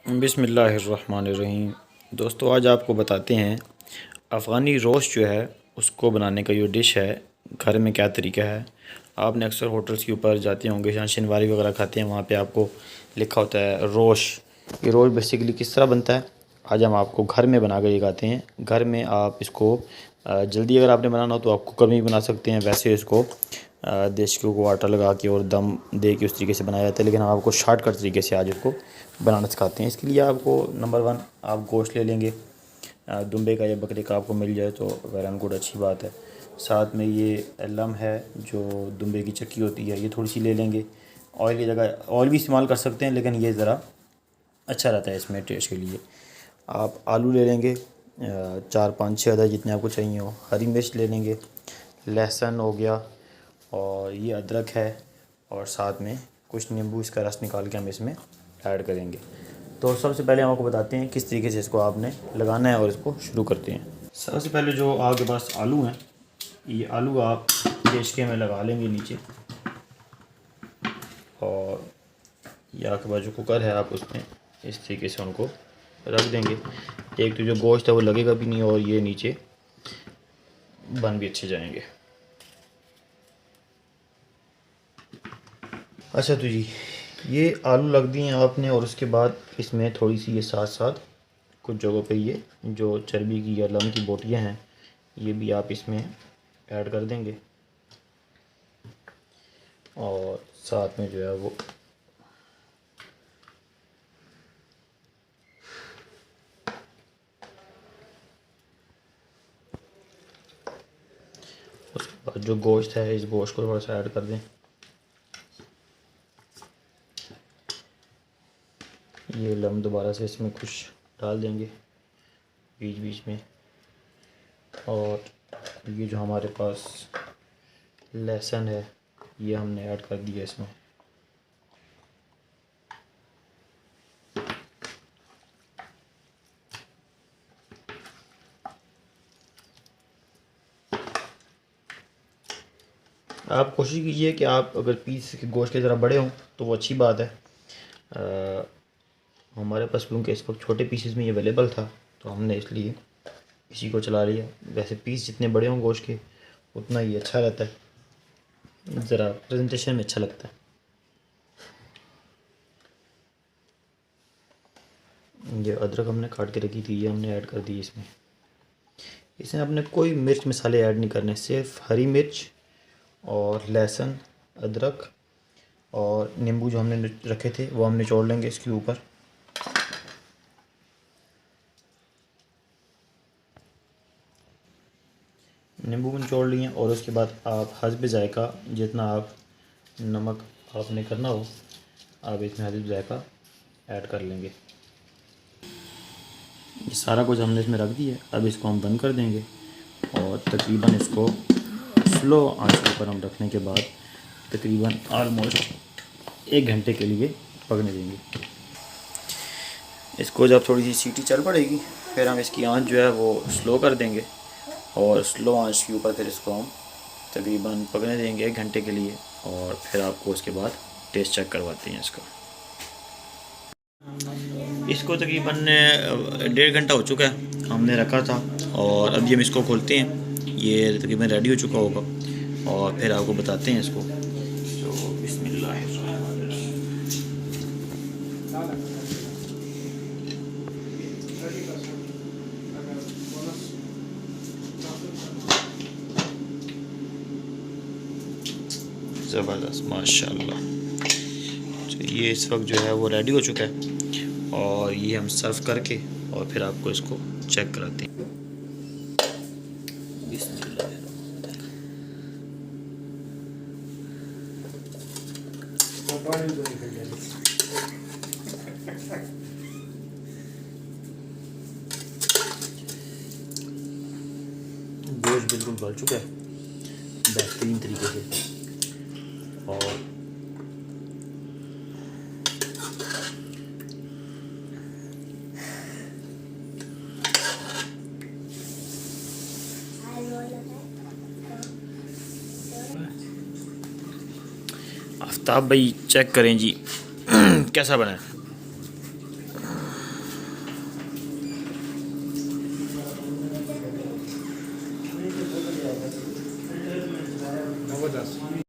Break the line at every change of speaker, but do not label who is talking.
बिस्मिल्लाहिर्रहमानिर्रहीम। दोस्तों, आज आपको बताते हैं अफ़गानी रोस्ट जो है उसको बनाने का जो डिश है घर में क्या तरीका है। आपने अक्सर होटल्स के ऊपर जाते होंगे, जहाँ शनिवारी वगैरह खाते हैं, वहाँ पे आपको लिखा होता है रोस्ट। ये रोस्ट बेसिकली किस तरह बनता है आज हम आपको घर में बना कर दिखाते हैं। घर में आप इसको जल्दी अगर आपने बनाना हो तो आप कुकर में भी बना सकते हैं। वैसे इसको देसी घी को आटा लगा के और दम दे के उस तरीके से बनाया जाता है, लेकिन हम आपको शॉर्टकट तरीके से आज इसको बनाना सिखाते हैं। इसके लिए आपको नंबर 1 आप गोश्त ले लेंगे। दुम्बे का या बकरे का आपको मिल जाए तो वेल एंड गुड, अच्छी बात है। साथ में ये लम है जो दुम्बे की चक्की होती है, ये थोड़ी सी ले लेंगे। ऑयल की जगह ऑयल भी इस्तेमाल कर सकते हैं, लेकिन ये ज़रा अच्छा रहता है इसमें टेस्ट के लिए। आप आलू ले लेंगे 4-5-6 अदर जितने आपको चाहिए हो। हरी मिर्च ले लेंगे, लहसुन हो गया, और ये अदरक है, और साथ में कुछ नींबू इसका रस निकाल के हम इसमें ऐड करेंगे। तो सबसे पहले हम आपको बताते हैं किस तरीके से इसको आपने लगाना है और इसको शुरू करते हैं। सबसे पहले जो आपके पास आलू हैं, ये आलू आप देशके में लगा लेंगे नीचे, और ये आपके पास जो कुकर है आप उसमें इस तरीके से उनको रख देंगे। एक तो जो गोश्त है वो लगेगा भी नहीं, और ये नीचे बन भी अच्छे जाएंगे। अच्छा तो जी, ये आलू लग दिए आपने, और उसके बाद इसमें थोड़ी सी ये साथ साथ कुछ जगहों पे ये जो चर्बी की या लम की बोटियां हैं ये भी आप इसमें ऐड कर देंगे, और साथ में जो है वो उसके बाद जो गोश्त है इस गोश्त को थोड़ा सा ऐड कर दें। ये लम दोबारा से इसमें कुछ डाल देंगे बीच बीच में, और ये जो हमारे पास लहसुन है ये हमने ऐड कर दिया इसमें। आप कोशिश कीजिए कि आप अगर पीस के गोश्त के ज़रा बड़े हों तो वो अच्छी बात है। हमारे पास क्योंकि इस वक्त छोटे पीसेस में ये अवेलेबल था तो हमने इसलिए इसी को चला लिया। वैसे पीस जितने बड़े हों गोश्त के उतना ही अच्छा रहता है, ज़रा प्रेजेंटेशन में अच्छा लगता है। ये अदरक हमने काट के रखी थी, ये हमने ऐड कर दी इसमें। इसमें आपने कोई मिर्च मसाले ऐड नहीं करने, सिर्फ हरी मिर्च और लहसुन, अदरक और नींबू जो हमने रखे थे वो हम निचोड़ लेंगे इसके ऊपर। नींबू को निचोड़ लिए, और उसके बाद आप हस्ब जायका जितना आप नमक आपने करना हो आप इसमें हस्ब जायका ऐड कर लेंगे। ये सारा कुछ हमने इसमें रख दिया। अब इसको हम बंद कर देंगे, और तकरीबन इसको स्लो आंच के ऊपर हम रखने के बाद तकरीबन ऑलमोस्ट 1 घंटे के लिए पकने देंगे। इसको जब थोड़ी सी सीटी चल पड़ेगी फिर हम इसकी आंच जो है वो स्लो कर देंगे, और स्लो आंच के ऊपर फिर इसको हम तकरीबन पकने देंगे 1 घंटे के लिए, और फिर आपको उसके बाद टेस्ट चेक करवाते हैं इसका। इसको तकरीबन 1.5 घंटा हो चुका है हमने रखा था, और अभी हम इसको खोलते हैं। ये तकरीबन रेडी हो चुका होगा, और फिर आपको बताते हैं इसको। तो बिस्मिल्लाह। ज़बरदस्त, माशाल्लाह। तो ये इस वक्त जो है वो रेडी हो चुका है, और ये हम सर्व करके और फिर आपको इसको चेक कराते हैं। गोश्त बिल्कुल गल चुका है बेहतरीन तरीके से, और आफ्ताब भाई चेक करें जी कैसा बना है।
ज़बरदस्त।